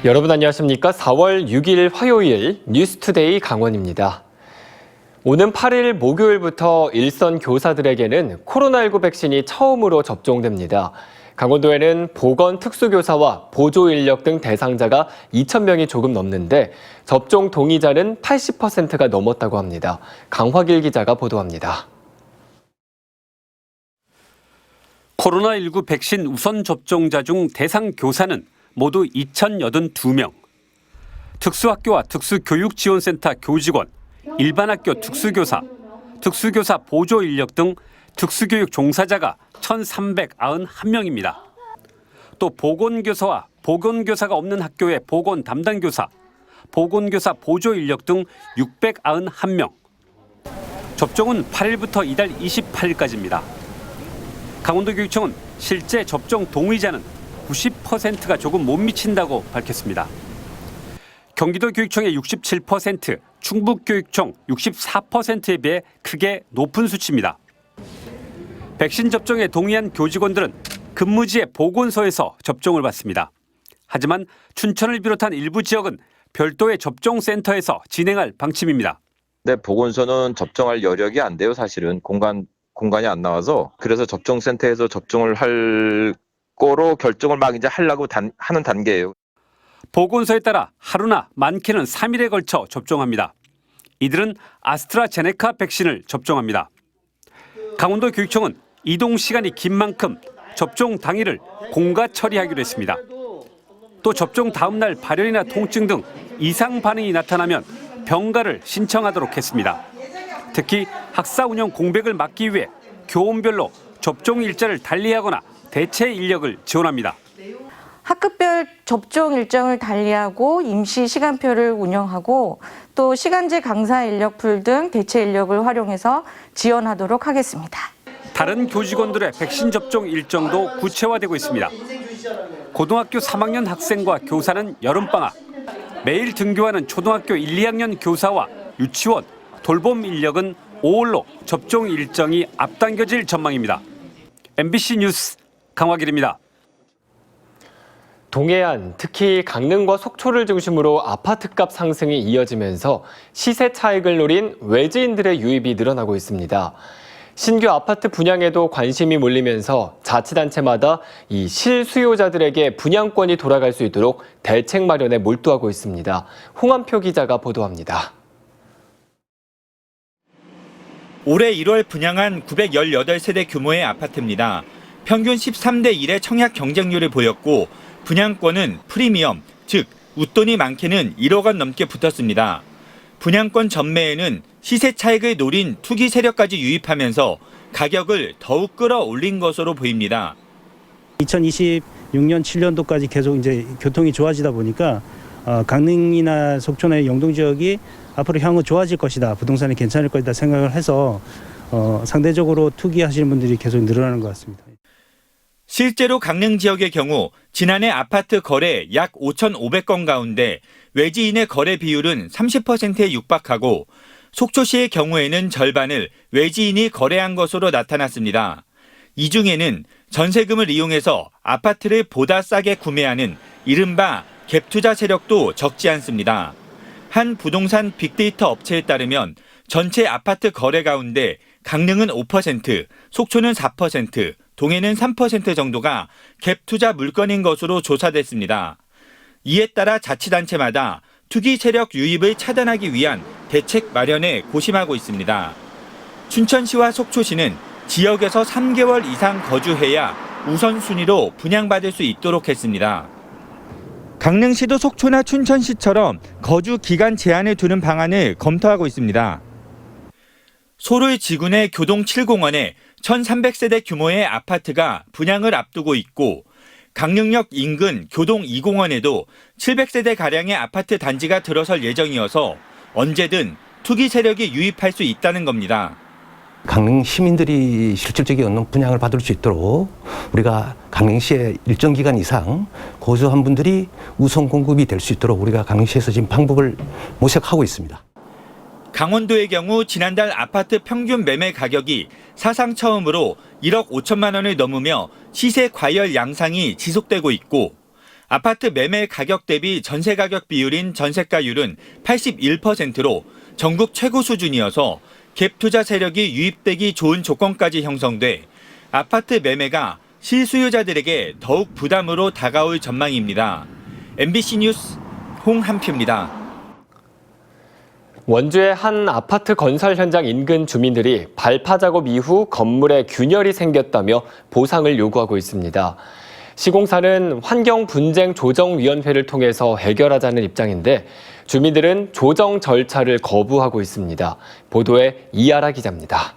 여러분 안녕하십니까? 4월 6일 화요일 뉴스투데이 강원입니다. 오는 8일 목요일부터 일선 교사들에게는 코로나19 백신이 처음으로 접종됩니다. 강원도에는 보건 특수교사와 보조 인력 등 대상자가 2,000명이 조금 넘는데 접종 동의자는 80%가 넘었다고 합니다. 강화길 기자가 보도합니다. 코로나19 백신 우선 접종자 중 대상 교사는 모두 2,082명. 특수학교와 특수교육지원센터 교직원, 일반학교 특수교사, 특수교사 보조 인력 등 특수교육 종사자가 1,391명입니다. 또 보건교사와 보건교사가 없는 학교의 보건 담당교사, 보건교사 보조 인력 등 691명. 접종은 8일부터 이달 28일까지입니다. 강원도교육청은 실제 접종 동의자는 90%가 조금 못 미친다고 밝혔습니다. 경기도교육청의 67%, 충북교육청 64%에 비해 크게 높은 수치입니다. 백신 접종에 동의한 교직원들은 근무지의 보건소에서 접종을 받습니다. 하지만 춘천을 비롯한 일부 지역은 별도의 접종센터에서 진행할 방침입니다. 네, 보건소는 접종할 여력이 안 돼요, 사실은. 공간이 안 나와서. 그래서 접종센터에서 접종을 할 거로 결정을 막 이제 하려고 하는 단계예요. 보건소에 따라 하루나 많게는 3일에 걸쳐 접종합니다. 이들은 아스트라제네카 백신을 접종합니다. 강원도 교육청은 이동 시간이 긴 만큼 접종 당일을 공가 처리하기로 했습니다. 또 접종 다음 날 발열이나 통증 등 이상 반응이 나타나면 병가를 신청하도록 했습니다. 특히 학사 운영 공백을 막기 위해 교원별로 접종 일자를 달리하거나 대체 인력을 지원합니다. 학급별 접종 일정을 달리하고 임시 시간표를 운영하고 또 시간제 강사 인력풀 등 대체 인력을 활용해서 지원하도록 하겠습니다. 다른 교직원들의 백신 접종 일정도 구체화되고 있습니다. 고등학교 3학년 학생과 교사는 여름방학, 매일 등교하는 초등학교 1, 2학년 교사와 유치원, 돌봄 인력은 5월로 접종 일정이 앞당겨질 전망입니다. MBC 뉴스 강화길입니다. 동해안, 특히 강릉과 속초를 중심으로 아파트값 상승이 이어지면서 시세 차익을 노린 외지인들의 유입이 늘어나고 있습니다. 신규 아파트 분양에도 관심이 몰리면서 자치단체마다 이 실수요자들에게 분양권이 돌아갈 수 있도록 대책 마련에 몰두하고 있습니다. 홍한표 기자가 보도합니다. 올해 1월 분양한 918세대 규모의 아파트입니다. 평균 13대 1의 청약 경쟁률을 보였고 분양권은 프리미엄, 즉 웃돈이 많게는 1억 원 넘게 붙었습니다. 분양권 전매에는 시세 차익을 노린 투기 세력까지 유입하면서 가격을 더욱 끌어올린 것으로 보입니다. 2026년 7년도까지 계속 이제 교통이 좋아지다 보니까 강릉이나 속초나 영동 지역이 앞으로 향후 좋아질 것이다, 부동산이 괜찮을 것이다 생각을 해서 상대적으로 투기하시는 분들이 계속 늘어나는 것 같습니다. 실제로 강릉 지역의 경우 지난해 아파트 거래 약 5,500건 가운데 외지인의 거래 비율은 30%에 육박하고 속초시의 경우에는 절반을 외지인이 거래한 것으로 나타났습니다. 이 중에는 전세금을 이용해서 아파트를 보다 싸게 구매하는 이른바 갭투자 세력도 적지 않습니다. 한 부동산 빅데이터 업체에 따르면 전체 아파트 거래 가운데 강릉은 5%, 속초는 4%, 동해는 3% 정도가 갭투자 물건인 것으로 조사됐습니다. 이에 따라 자치단체마다 투기 세력 유입을 차단하기 위한 대책 마련에 고심하고 있습니다. 춘천시와 속초시는 지역에서 3개월 이상 거주해야 우선순위로 분양받을 수 있도록 했습니다. 강릉시도 속초나 춘천시처럼 거주 기간 제한을 두는 방안을 검토하고 있습니다. 소를 지군의 교동 7공원에 1,300세대 규모의 아파트가 분양을 앞두고 있고 강릉역 인근 교동 2공원에도 700세대가량의 아파트 단지가 들어설 예정이어서 언제든 투기 세력이 유입할 수 있다는 겁니다. 강릉 시민들이 실질적인 얻는 분양을 받을 수 있도록 우리가 강릉시에 일정 기간 이상 거주한 분들이 우선 공급이 될 수 있도록 우리가 강릉시에서 지금 방법을 모색하고 있습니다. 강원도의 경우 지난달 아파트 평균 매매 가격이 사상 처음으로 1억 5천만 원을 넘으며 시세 과열 양상이 지속되고 있고 아파트 매매 가격 대비 전세 가격 비율인 전세가율은 81%로 전국 최고 수준이어서 갭 투자 세력이 유입되기 좋은 조건까지 형성돼 아파트 매매가 실수요자들에게 더욱 부담으로 다가올 전망입니다. MBC 뉴스 홍한표입니다. 원주의 한 아파트 건설 현장 인근 주민들이 발파 작업 이후 건물에 균열이 생겼다며 보상을 요구하고 있습니다. 시공사는 환경분쟁조정위원회를 통해서 해결하자는 입장인데 주민들은 조정 절차를 거부하고 있습니다. 보도에 이하라 기자입니다.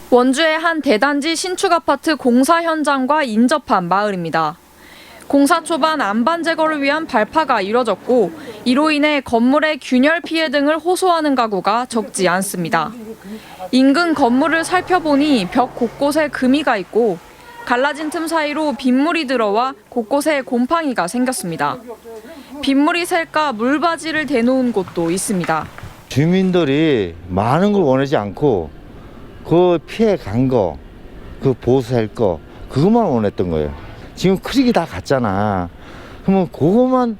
원주의 한 대단지 신축 아파트 공사 현장과 인접한 마을입니다. 공사 초반 안반 제거를 위한 발파가 이뤄졌고 이로 인해 건물의 균열 피해 등을 호소하는 가구가 적지 않습니다. 인근 건물을 살펴보니 벽 곳곳에 금이가 있고 갈라진 틈 사이로 빗물이 들어와 곳곳에 곰팡이가 생겼습니다. 빗물이 셀까 물바지를 대놓은 곳도 있습니다. 주민들이 많은 걸 원하지 않고 그 피해 간 거, 그 보수할 거, 그것만 원했던 거예요. 지금 크릭이 다 갔잖아. 그러면 그것만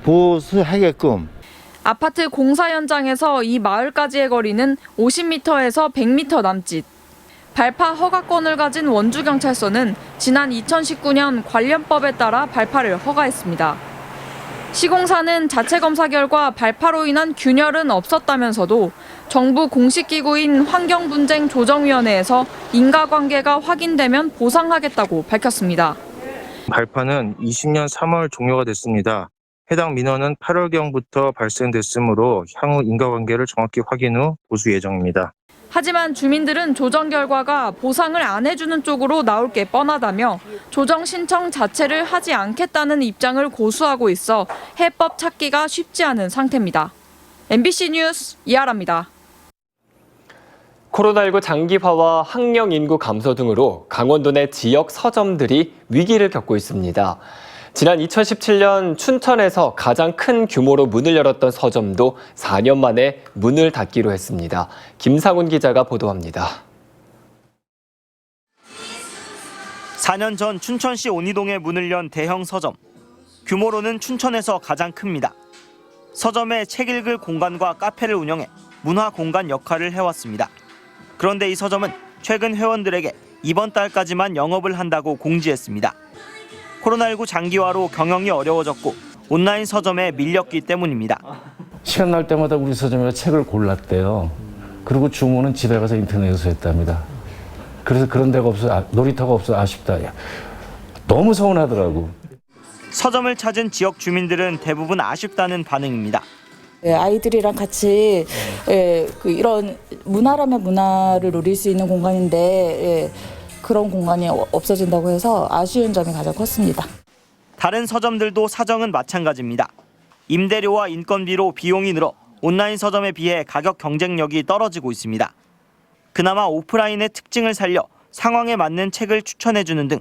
보수하게끔. 아파트 공사 현장에서 이 마을까지의 거리는 50m에서 100m 남짓. 발파 허가권을 가진 원주경찰서는 지난 2019년 관련법에 따라 발파를 허가했습니다. 시공사는 자체 검사 결과 발파로 인한 균열은 없었다면서도 정부 공식 기구인 환경분쟁조정위원회에서 인과관계가 확인되면 보상하겠다고 밝혔습니다. 발파는 20년 3월 종료가 됐습니다. 해당 민원은 8월경부터 발생됐으므로 향후 인과관계를 정확히 확인 후 보수 예정입니다. 하지만 주민들은 조정 결과가 보상을 안 해주는 쪽으로 나올 게 뻔하다며 조정 신청 자체를 하지 않겠다는 입장을 고수하고 있어 해법 찾기가 쉽지 않은 상태입니다. MBC 뉴스 이하라입니다. 코로나19 장기화와 학령 인구 감소 등으로 강원도 내 지역 서점들이 위기를 겪고 있습니다. 지난 2017년 춘천에서 가장 큰 규모로 문을 열었던 서점도 4년 만에 문을 닫기로 했습니다. 김상훈 기자가 보도합니다. 4년 전 춘천시 온이동에 문을 연 대형 서점. 규모로는 춘천에서 가장 큽니다. 서점에 책 읽을 공간과 카페를 운영해 문화 공간 역할을 해왔습니다. 그런데 이 서점은 최근 회원들에게 이번 달까지만 영업을 한다고 공지했습니다. 코로나19 장기화로 경영이 어려워졌고 온라인 서점에 밀렸기 때문입니다. 시간 날 때마다 우리 서점에서 책을 골랐대요. 그리고 주문은 집에 가서 인터넷에서 했답니다. 그래서 그런 데가 없어, 놀이터가 없어 아쉽다. 너무 서운하더라고. 서점을 찾은 지역 주민들은 대부분 아쉽다는 반응입니다. 아이들이랑 같이 이런 문화라면 문화를 누릴 수 있는 공간인데 그런 공간이 없어진다고 해서 아쉬운 점이 가장 컸습니다. 다른 서점들도 사정은 마찬가지입니다. 임대료와 인건비로 비용이 늘어 온라인 서점에 비해 가격 경쟁력이 떨어지고 있습니다. 그나마 오프라인의 특징을 살려 상황에 맞는 책을 추천해주는 등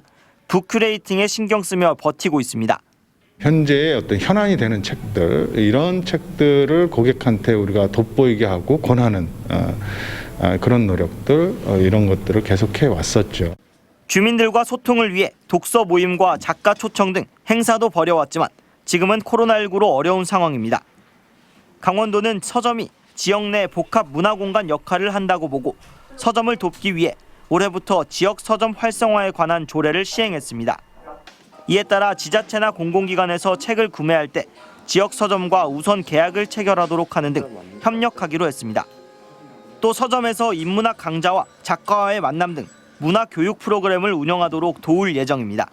북큐레이팅에 신경 쓰며 버티고 있습니다. 현재의 어떤 현안이 되는 책들, 이런 책들을 고객한테 우리가 돋보이게 하고 권하는 그런 노력들, 이런 것들을 계속해 왔었죠. 주민들과 소통을 위해 독서 모임과 작가 초청 등 행사도 벌여왔지만 지금은 코로나19로 어려운 상황입니다. 강원도는 서점이 지역 내 복합 문화공간 역할을 한다고 보고 서점을 돕기 위해 올해부터 지역 서점 활성화에 관한 조례를 시행했습니다. 이에 따라 지자체나 공공기관에서 책을 구매할 때 지역 서점과 우선 계약을 체결하도록 하는 등 협력하기로 했습니다. 또 서점에서 인문학 강좌와 작가와의 만남 등 문화 교육 프로그램을 운영하도록 도울 예정입니다.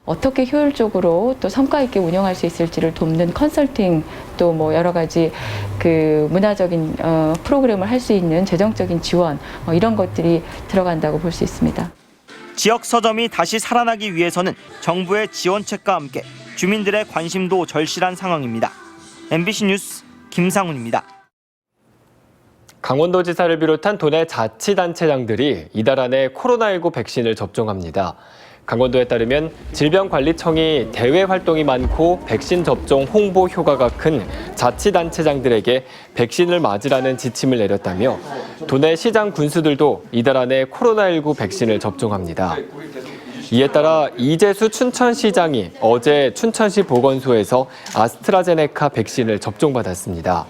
어떻게 효율적으로 또 성과 있게 운영할 수 있을지를 돕는 컨설팅 또 뭐 여러 가지 그 문화적인 프로그램을 할 수 있는 재정적인 지원 이런 것들이 들어간다고 볼 수 있습니다. 지역 서점이 다시 살아나기 위해서는 정부의 지원책과 함께 주민들의 관심도 절실한 상황입니다. MBC 뉴스 김상훈입니다. 강원도지사를 비롯한 도내 자치단체장들이 이달 안에 코로나19 백신을 접종합니다. 강원도에 따르면 질병관리청이 대외 활동이 많고 백신 접종 홍보 효과가 큰 자치단체장들에게 백신을 맞으라는 지침을 내렸다며 도내 시장 군수들도 이달 안에 코로나19 백신을 접종합니다. 이에 따라 이재수 춘천시장이 어제 춘천시 보건소에서 아스트라제네카 백신을 접종받았습니다.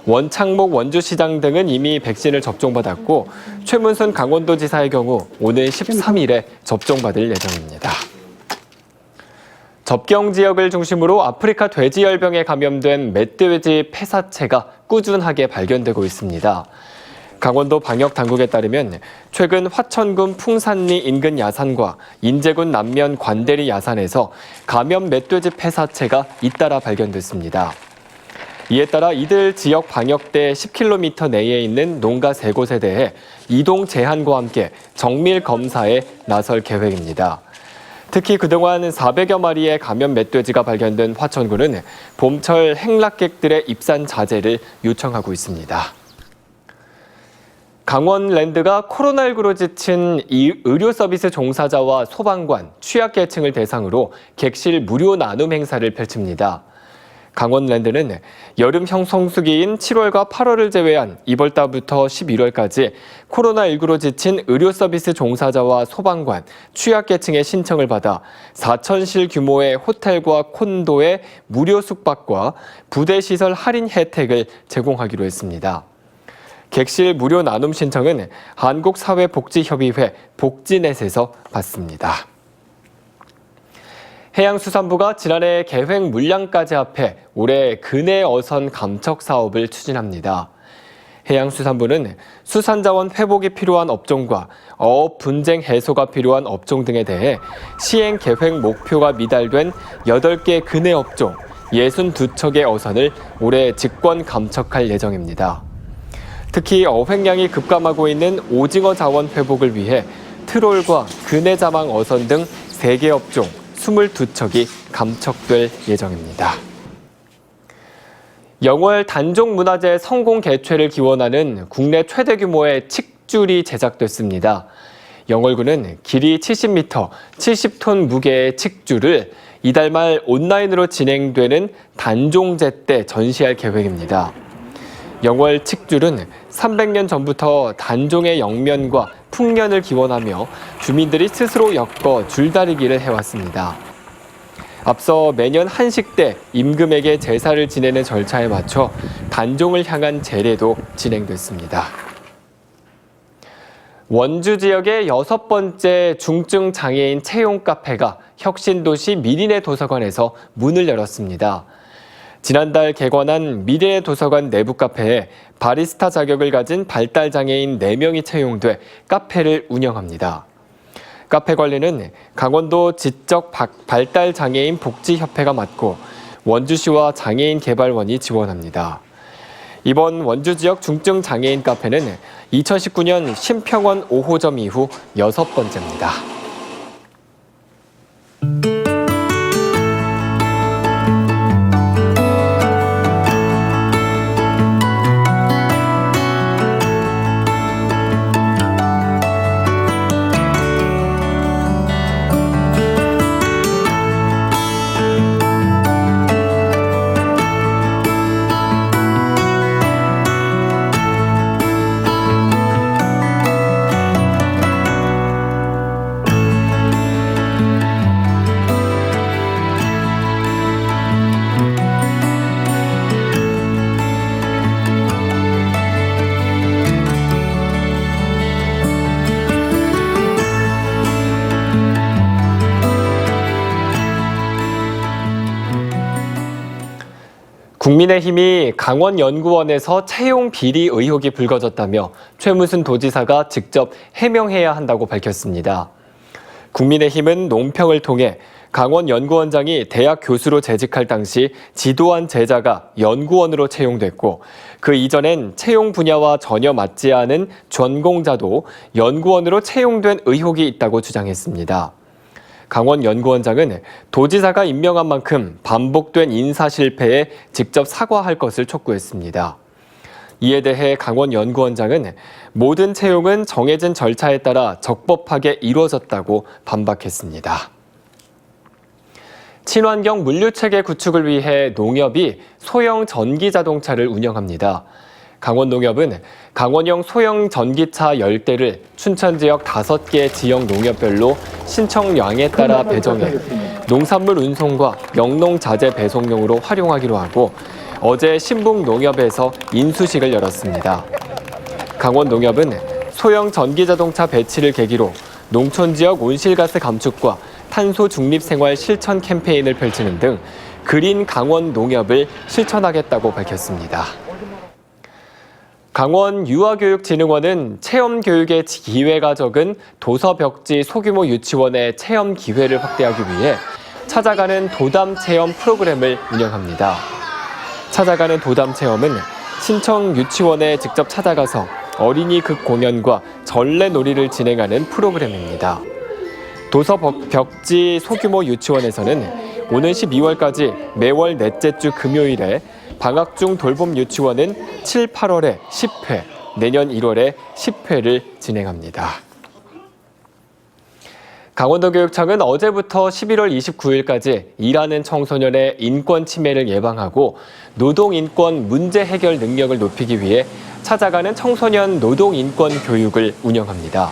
원창목 원주시장 등은 이미 백신을 접종받았고 최문순 강원도지사의 경우 오는 13일에 접종받을 예정입니다. 접경 지역을 중심으로 아프리카 돼지열병에 감염된 멧돼지 폐사체가 꾸준하게 발견되고 있습니다. 강원도 방역당국에 따르면 최근 화천군 풍산리 인근 야산과 인제군 남면 관대리 야산에서 감염 멧돼지 폐사체가 잇따라 발견됐습니다. 이에 따라 이들 지역 방역대 10km 내에 있는 농가 3곳에 대해 이동 제한과 함께 정밀 검사에 나설 계획입니다. 특히 그동안 400여 마리의 감염 멧돼지가 발견된 화천군은 봄철 행락객들의 입산 자제를 요청하고 있습니다. 강원랜드가 코로나19로 지친 의료 서비스 종사자와 소방관, 취약계층을 대상으로 객실 무료 나눔 행사를 펼칩니다. 강원랜드는 여름 성수기인 7월과 8월을 제외한 이번 달부터 11월까지 코로나19로 지친 의료 서비스 종사자와 소방관, 취약계층의 신청을 받아 4,000실 규모의 호텔과 콘도의 무료 숙박과 부대시설 할인 혜택을 제공하기로 했습니다. 객실 무료 나눔 신청은 한국사회복지협의회 복지넷에서 받습니다. 해양수산부가 지난해 계획 물량까지 합해 올해 근해 어선 감척 사업을 추진합니다. 해양수산부는 수산자원 회복이 필요한 업종과 어업 분쟁 해소가 필요한 업종 등에 대해 시행 계획 목표가 미달된 8개 근해 업종 62척의 어선을 올해 직권 감척할 예정입니다. 특히 어획량이 급감하고 있는 오징어 자원 회복을 위해 트롤과 근해 자망 어선 등 3개 업종 22척이 감척될 예정입니다. 영월 단종문화재 성공 개최를 기원하는 국내 최대 규모의 칡줄이 제작됐습니다. 영월군은 길이 70m, 70톤 무게의 칡줄을 이달 말 온라인으로 진행되는 단종제 때 전시할 계획입니다. 영월 칡줄은 300년 전부터 단종의 영면과 풍년을 기원하며 주민들이 스스로 엮어 줄다리기를 해왔습니다. 앞서 매년 한식 때 임금에게 제사를 지내는 절차에 맞춰 단종을 향한 제례도 진행됐습니다. 원주 지역의 6번째 중증 장애인 채용 카페가 혁신도시 미리네 도서관에서 문을 열었습니다. 지난달 개관한 미래의 도서관 내부 카페에 바리스타 자격을 가진 발달장애인 4명이 채용돼 카페를 운영합니다. 카페 관리는 강원도 지적 발달장애인 복지협회가 맡고 원주시와 장애인개발원이 지원합니다. 이번 원주 지역 중증 장애인 카페는 2019년 심평원 5호점 이후 6번째입니다. 국민의힘이 강원연구원에서 채용 비리 의혹이 불거졌다며 최문순 도지사가 직접 해명해야 한다고 밝혔습니다. 국민의힘은 논평을 통해 강원연구원장이 대학 교수로 재직할 당시 지도한 제자가 연구원으로 채용됐고 그 이전엔 채용 분야와 전혀 맞지 않은 전공자도 연구원으로 채용된 의혹이 있다고 주장했습니다. 강원연구원장은 도지사가 임명한 만큼 반복된 인사 실패에 직접 사과할 것을 촉구했습니다. 이에 대해 강원연구원장은 모든 채용은 정해진 절차에 따라 적법하게 이루어졌다고 반박했습니다. 친환경 물류체계 구축을 위해 농협이 소형 전기자동차를 운영합니다. 강원농협은 강원형 소형 전기차 10대를 춘천 지역 5개 지역 농협별로 신청량에 따라 배정해 농산물 운송과 영농자재 배송용으로 활용하기로 하고 어제 신북농협에서 인수식을 열었습니다. 강원농협은 소형 전기자동차 배치를 계기로 농촌 지역 온실가스 감축과 탄소 중립 생활 실천 캠페인을 펼치는 등 그린 강원 농협을 실천하겠다고 밝혔습니다. 강원 유아교육진흥원은 체험 교육의 기회가 적은 도서벽지 소규모 유치원의 체험 기회를 확대하기 위해 찾아가는 도담 체험 프로그램을 운영합니다. 찾아가는 도담 체험은 신청 유치원에 직접 찾아가서 어린이 극 공연과 전래놀이를 진행하는 프로그램입니다. 도서벽지 소규모 유치원에서는 오는 12월까지 매월 넷째 주 금요일에 방학 중 돌봄 유치원은 7, 8월에 10회, 내년 1월에 10회를 진행합니다. 강원도교육청은 어제부터 11월 29일까지 일하는 청소년의 인권 침해를 예방하고 노동인권 문제 해결 능력을 높이기 위해 찾아가는 청소년 노동인권 교육을 운영합니다.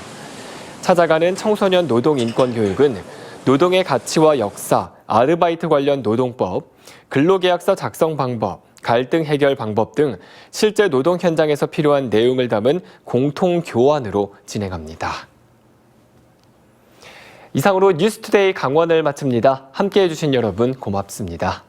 찾아가는 청소년 노동인권 교육은 노동의 가치와 역사, 아르바이트 관련 노동법, 근로계약서 작성 방법, 갈등 해결 방법 등 실제 노동 현장에서 필요한 내용을 담은 공통 교환으로 진행합니다. 이상으로 뉴스투데이 강원을 마칩니다. 함께해 주신 여러분 고맙습니다.